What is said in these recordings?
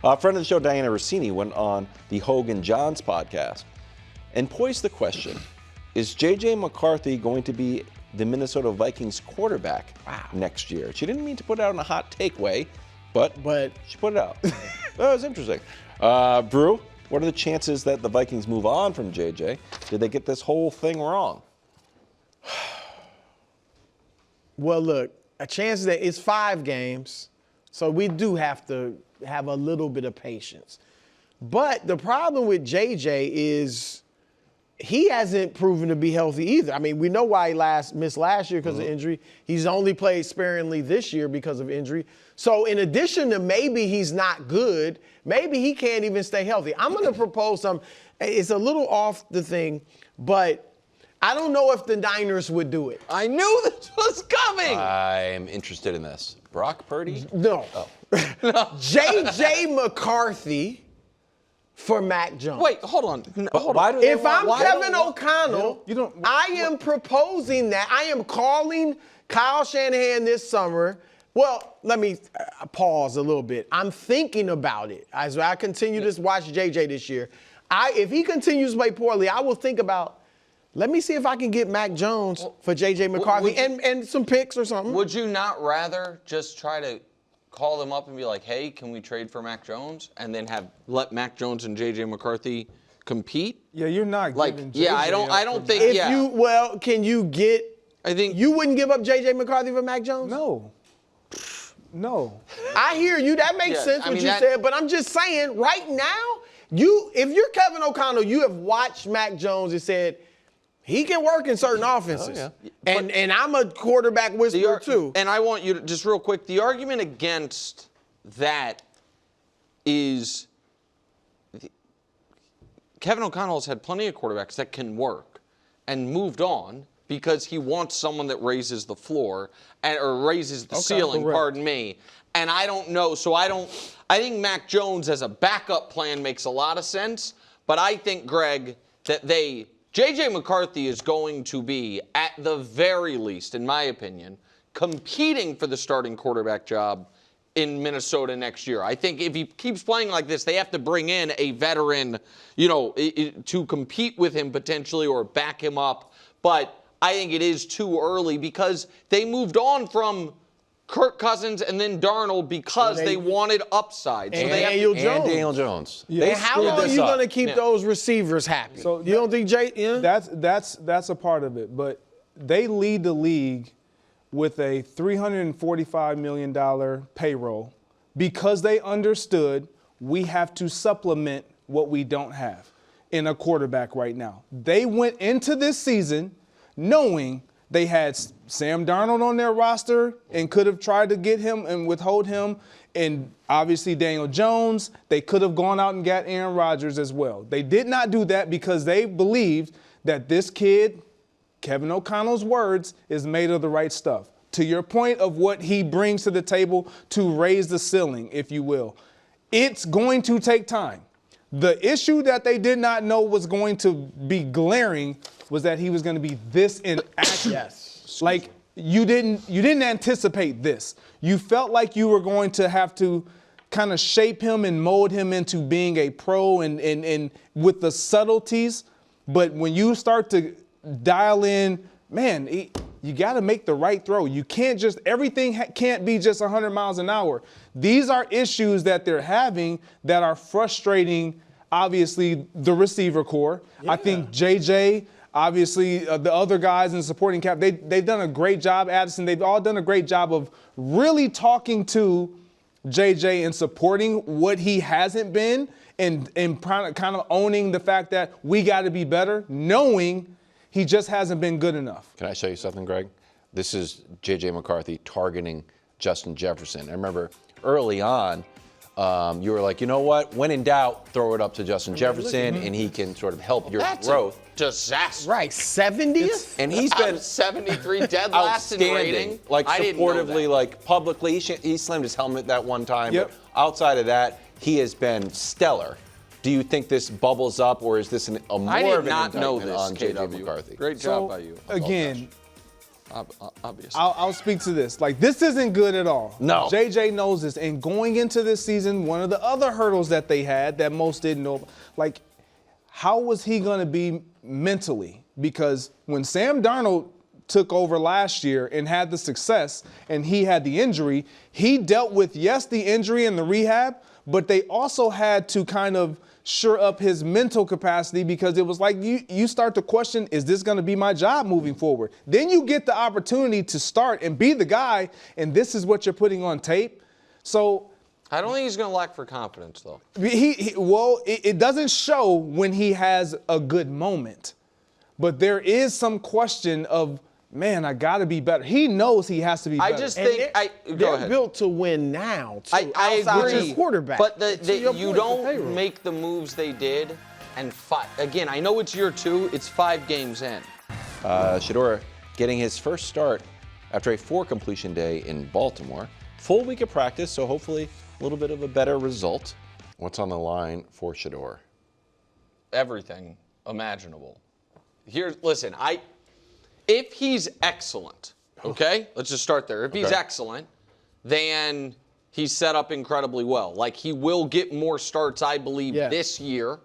A friend of the show, Diana Rossini, went on the Hogan Johns podcast and posed the question, is J.J. McCarthy going to be the Minnesota Vikings quarterback next year? She didn't mean to put it out in a hot take way, but she put it out. That was interesting. Brew, what are the chances that the Vikings move on from J.J.? Did they get this whole thing wrong? Well, look, a chance that it's 5 games, so we do have to have a little bit of patience. But the problem with JJ is he hasn't proven to be healthy either. I mean, we know why he missed last year because of injury. He's only played sparingly this year because of injury. So in addition to maybe he's not good, maybe he can't even stay healthy. I'm going to propose something. It's a little off the thing, but I don't know if the Niners would do it. I knew this was coming. I'm interested in this. Brock Purdy? No. No. J.J. McCarthy for Mac Jones. Wait, hold on. If I'm Kevin O'Connell, I am proposing that. I am calling Kyle Shanahan this summer. Well, let me pause a little bit. I'm thinking about it as I continue to watch JJ this year. If he continues to play poorly, I will think about, let me see if I can get Mac Jones for J.J. McCarthy and some picks or something. Would you not rather just try to call them up and be like, hey, can we trade for Mac Jones? And then let Mac Jones and J.J. McCarthy compete? Yeah, you're not giving JJ I don't think, can you get, I think you wouldn't give up J.J. McCarthy for Mac Jones? No. I hear you. That makes sense what you said, but I'm just saying, right now, if you're Kevin O'Connell, you have watched Mac Jones and said, he can work in certain offenses. Oh, yeah. And I'm a quarterback whisperer too. And I want you to, just real quick, the argument against that is Kevin O'Connell's had plenty of quarterbacks that can work and moved on because he wants someone that raises the floor or raises the ceiling, pardon me. And I don't know. So I think Mac Jones as a backup plan makes a lot of sense. But I think, Greg, that J.J. McCarthy is going to be, at the very least, in my opinion, competing for the starting quarterback job in Minnesota next year. I think if he keeps playing like this, they have to bring in a veteran, to compete with him potentially or back him up. But I think it is too early because they moved on from Kirk Cousins and then Darnold because they wanted upside. So Daniel Jones. Yeah. And how long are you going to keep those receivers happy? So you don't think That's a part of it. But they lead the league with a $345 million payroll because they understood we have to supplement what we don't have in a quarterback right now. They went into this season knowing they had Sam Darnold on their roster and could have tried to get him and withhold him. And obviously Daniel Jones, they could have gone out and got Aaron Rodgers as well. They did not do that because they believed that this kid, Kevin O'Connell's words, is made of the right stuff. To your point of what he brings to the table to raise the ceiling, if you will, it's going to take time. The issue that they did not know was going to be glaring was that he was going to be this inaccurate. Yes. Like you didn't anticipate this. You felt like you were going to have to kind of shape him and mold him into being a pro and with the subtleties. But when you start to dial in, man, you got to make the right throw. You can't just, everything can't be just 100 miles an hour. These are issues that they're having that are frustrating, obviously, the receiver core. Yeah. I think JJ, obviously, the other guys in the supporting cast, they've done a great job. Addison, they've all done a great job of really talking to JJ and supporting what he hasn't been and kind of owning the fact that we got to be better, knowing he just hasn't been good enough. Can I show you something, Greg? This is J.J. McCarthy targeting Justin Jefferson. I remember early on, you were like, you know what? When in doubt, throw it up to Justin Jefferson, and he can sort of help your growth. Disaster. Right, 70th? And he's been 73 dead last in rating. Like supportively, like publicly. He slammed his helmet that one time. Yep. But outside of that, he has been stellar. Do you think this bubbles up, or is this more of an indictment on J.J. McCarthy? Great job by you. Again, obviously. I'll speak to this. Like, this isn't good at all. No. JJ knows this. And going into this season, one of the other hurdles that they had that most didn't know, like, how was he going to be mentally? Because when Sam Darnold took over last year and had the success and he had the injury, he dealt with, yes, the injury and the rehab, but they also had to kind of shore up his mental capacity, because it was like you start to question, is this going to be my job moving forward? Then you get the opportunity to start and be the guy, and this is what you're putting on tape. So I don't think he's going to lack for confidence, though. It doesn't show when he has a good moment, but there is some question of, man, I got to be better. He knows he has to be better. I just think they're built to win now, too. I agree. Quarterback. But you don't make the moves they did. And again, I know it's year 2. It's 5 games in. Shedeur getting his first start after a 4-completion day in Baltimore. Full week of practice, so hopefully a little bit of a better result. What's on the line for Shedeur? Everything imaginable. Listen, if he's excellent, okay, let's just start there. If he's excellent, then he's set up incredibly well. Like, he will get more starts, I believe, this year,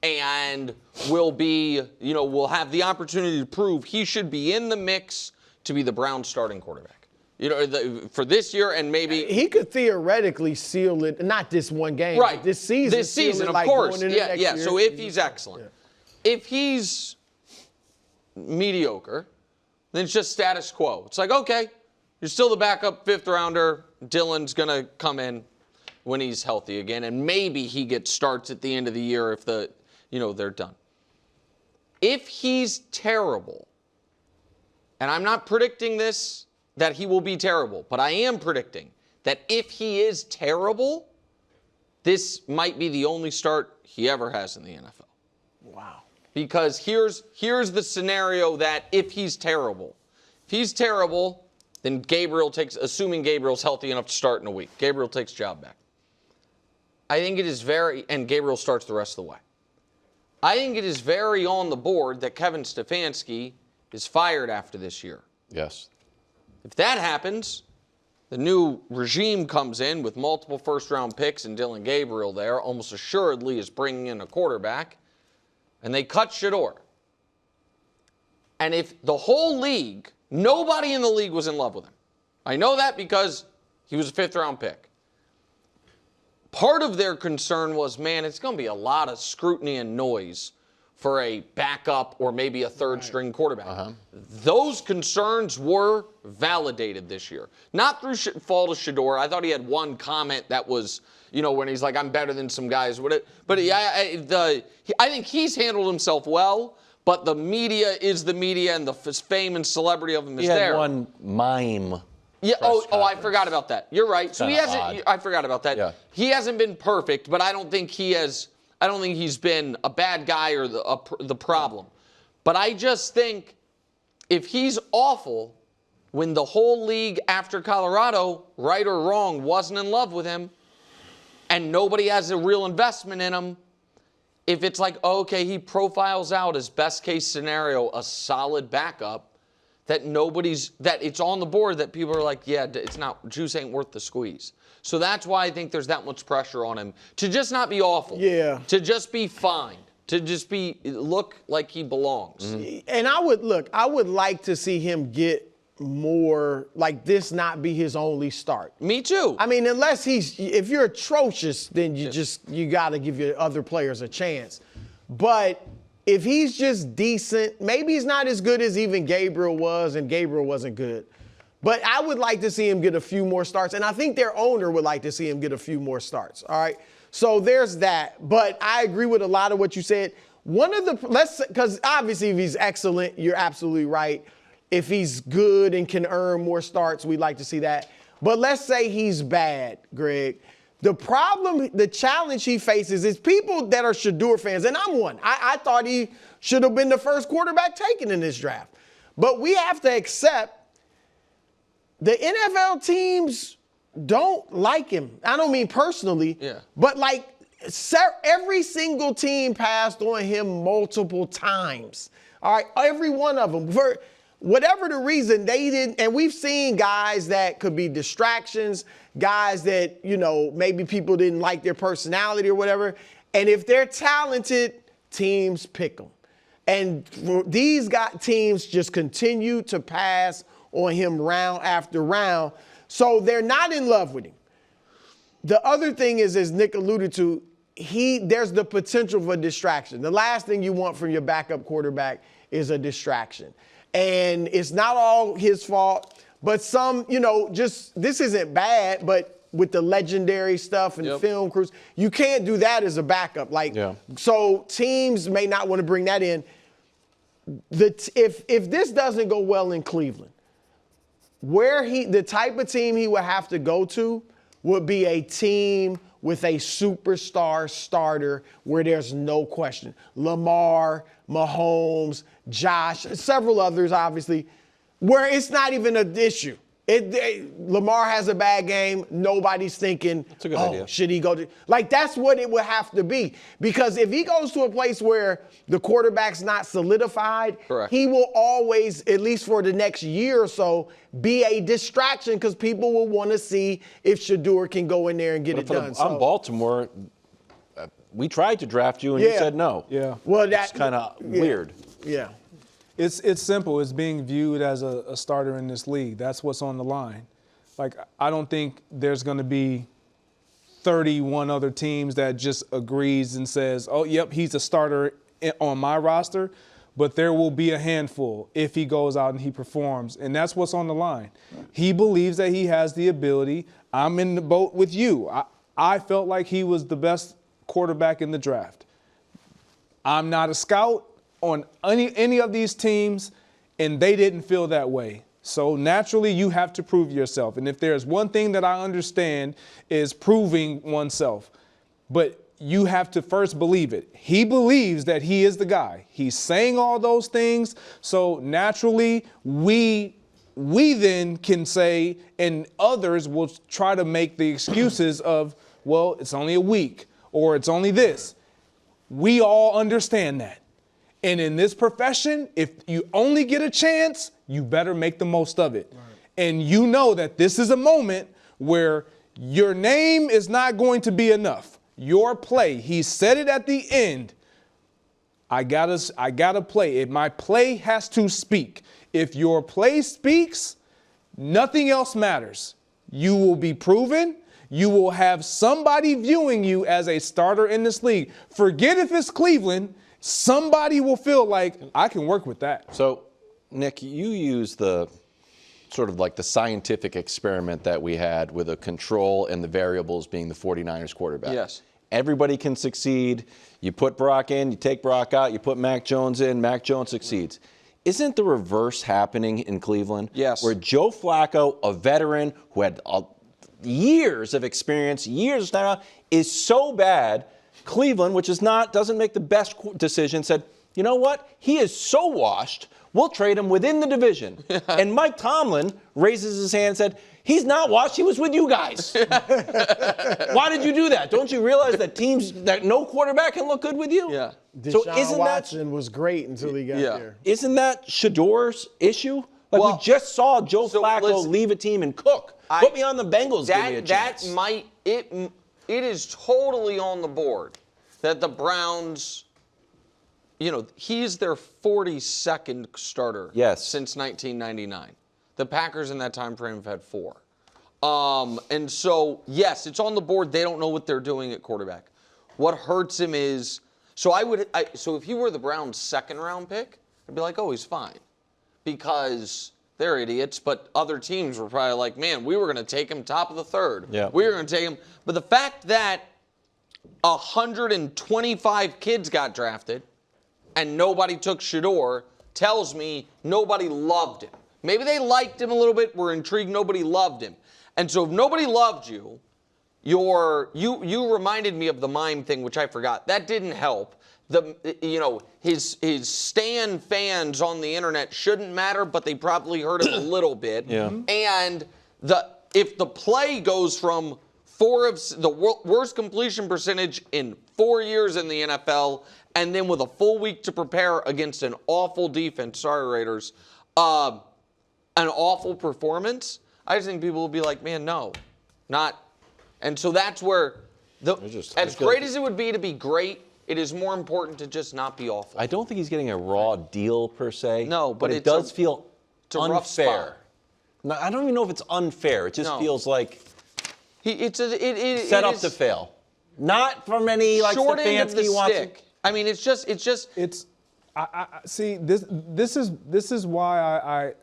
and will have the opportunity to prove he should be in the mix to be the Browns starting quarterback. For this year, and maybe he could theoretically seal it, not this one game, right? But this season. This season, of course. Yeah. So if he's excellent, if he's mediocre, then it's just status quo. It's like, okay, you're still the backup 5th rounder. Dylan's going to come in when he's healthy again, and maybe he gets starts at the end of the year if they're done. If he's terrible, and I'm not predicting this, that he will be terrible, but I am predicting that if he is terrible, this might be the only start he ever has in the NFL. Wow. Because here's the scenario that if he's terrible, then assuming Gabriel's healthy enough to start in a week, Gabriel takes job back. I think it is and Gabriel starts the rest of the way. I think it is very on the board that Kevin Stefanski is fired after this year. Yes. If that happens, the new regime comes in with multiple first-round picks and Dylan Gabriel there, almost assuredly is bringing in a quarterback, and they cut Shedeur. And if the whole league, nobody in the league was in love with him. I know that because he was a 5th-round pick. Part of their concern was, man, it's going to be a lot of scrutiny and noise for a backup or maybe a 3rd-string quarterback. Those concerns were validated this year. Not through fault of Shedeur. I thought he had one comment that was, when he's like, I'm better than some guys. But I think he's handled himself well, but the media is the media, and the fame and celebrity of him is there. He had one mime. Yeah. I forgot about that. You're right. So he hasn't. I forgot about that. Yeah. He hasn't been perfect, but I don't think he's been a bad guy or the problem. But I just think if he's awful, when the whole league after Colorado, right or wrong, wasn't in love with him, and nobody has a real investment in him, if it's like, okay, he profiles out as best case scenario a solid backup, that it's on the board that people are like, yeah, it's not, juice ain't worth the squeeze. So that's why I think there's that much pressure on him to just not be awful. Yeah. To just be fine. To just look like he belongs. Mm-hmm. And I would like to see him get more, like this not be his only start. Me too. I mean, if you're atrocious, then you got to give your other players a chance. But if he's just decent, maybe he's not as good as even Gabriel was, and Gabriel wasn't good. But I would like to see him get a few more starts, and I think their owner would like to see him get a few more starts, all right? So there's that. But I agree with a lot of what you said. Because obviously if he's excellent, you're absolutely right. If he's good and can earn more starts, we'd like to see that. But let's say he's bad, Greg. The challenge he faces is people that are Shedeur fans, and I'm one. I thought he should have been the first quarterback taken in this draft. But we have to accept the NFL teams don't like him. I don't mean personally, but like every single team passed on him multiple times. All right, every one of them. whatever the reason, they didn't. And we've seen guys that could be distractions, guys that, maybe people didn't like their personality or whatever. And if they're talented, teams pick them. And these teams just continue to pass on him round after round. So they're not in love with him. The other thing is, as Nick alluded to, there's the potential for distraction. The last thing you want from your backup quarterback is a distraction. And it's not all his fault, but some, this isn't bad, but with the legendary stuff and the film crews, you can't do that as a backup. So teams may not want to bring that in. If this doesn't go well in Cleveland, the type of team he would have to go to would be a team with a superstar starter where there's no question. Lamar, Mahomes, Josh, several others, obviously, where it's not even an issue. Lamar has a bad game. Nobody's thinking, that's a good idea. Should he go to? That's what it would have to be. Because if he goes to a place where the quarterback's not solidified, he will always, at least for the next year or so, be a distraction because people will want to see if Shedeur can go in there and get it done. I'm Baltimore. We tried to draft you, and you said no. Yeah. Well, that's kind of weird. Yeah. It's simple. It's being viewed as a starter in this league. That's what's on the line. I don't think there's going to be 31 other teams that just agrees and says, oh, yep, he's a starter on my roster. But there will be a handful if he goes out and he performs. And that's what's on the line. He believes that he has the ability. I'm in the boat with you. I felt like he was the best quarterback in the draft. I'm not a scout on any of these teams, and they didn't feel that way. So naturally, you have to prove yourself. And if there's one thing that I understand is proving oneself. But you have to first believe it. He believes that he is the guy. He's saying all those things. So naturally, we then can say, and others will try to make the excuses of, well, it's only a week or it's only this. We all understand that. And in this profession, if you only get a chance, you better make the most of it. Right. And you know that this is a moment where your name is not going to be enough. Your play, he said it at the end, I gotta play. My play has to speak. If your play speaks, nothing else matters. You will be proven. You will have somebody viewing you as a starter in this league. Forget if it's Cleveland. Somebody will feel like I can work with that. So, Nick, you use the sort of like the scientific experiment that we had with a control and the variables being the 49ers quarterback. Yes. Everybody can succeed. You put Brock in, you take Brock out, you put Mac Jones in, Mac Jones succeeds. Isn't the reverse happening in Cleveland? Yes. Where Joe Flacco, a veteran who had years of experience, years of snap, is so bad, Cleveland, which doesn't make the best decision, said, you know what? He is so washed, we'll trade him within the division. And Mike Tomlin raises his hand and said, he's not washed, he was with you guys. Why did you do that? Don't you realize that no quarterback can look good with you? Yeah. Deshaun Watson was great until he got there. Isn't that Shedeur's issue? We just saw Joe Flacco leave a team and cook. Put me on the Bengals, give me a chance. It is totally on the board that the Browns, he's their 42nd starter since 1999. The Packers in that time frame have had 4. And so, yes, it's on the board. They don't know what they're doing at quarterback. What hurts him is, so if he were the Browns' second-round pick, I'd be like, oh, he's fine. Because they're idiots, but other teams were probably like, man, we were going to take him top of the third. Yeah. We were going to take him. But the fact that 125 kids got drafted and nobody took Shedeur tells me nobody loved him. Maybe they liked him a little bit, were intrigued, nobody loved him. And so if nobody loved you, you reminded me of the mime thing, which I forgot. That didn't help. His Stan fans on the internet shouldn't matter, but they probably hurt him a little bit. Yeah. And if the play goes from the worst completion percentage in 4 years in the NFL, and then with a full week to prepare against an awful defense, sorry Raiders, an awful performance, I just think people will be like, man, no, not. And so that's where, as great as it would be to be great, it is more important to just not be awful. I don't think he's getting a raw deal per se. No, but it does feel it's a rough spot. unfair. No, I don't even know if it's unfair. It just feels like set up to fail. Not from any like short end of the wants. stick. I mean, it's just. I see this is why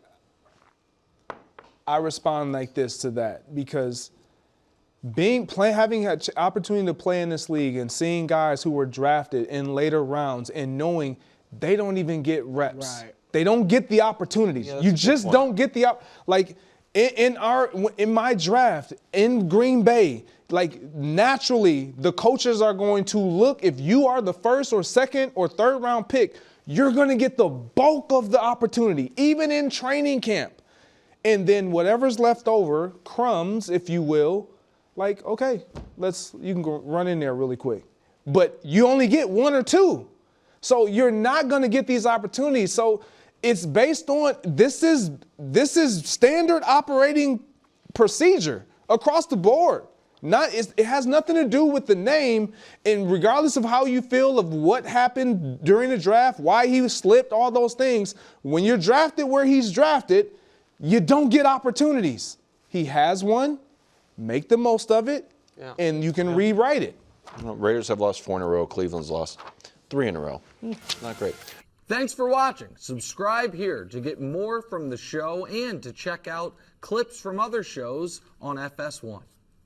I respond like this to that, because having an opportunity to play in this league and seeing guys who were drafted in later rounds and knowing they don't even get reps. Right. They don't get the opportunities. Yeah, you just don't get the like in my draft in Green Bay. Like, naturally, the coaches are going to look, if you are the first or second or third round pick, you're going to get the bulk of the opportunity, even in training camp. And then whatever's left over, crumbs, if you will, like, okay, you can go run in there really quick. But you only get one or two. So you're not going to get these opportunities. So it's based on, this is standard operating procedure across the board. It has nothing to do with the name, and regardless of how you feel of what happened during the draft, why he slipped, all those things, when you're drafted where he's drafted, you don't get opportunities. He has one, make the most of it, and you can rewrite it. Raiders have lost 4 in a row. Cleveland's lost 3 in a row. Not great. Thanks for watching. Subscribe here to get more from the show and to check out clips from other shows on FS1.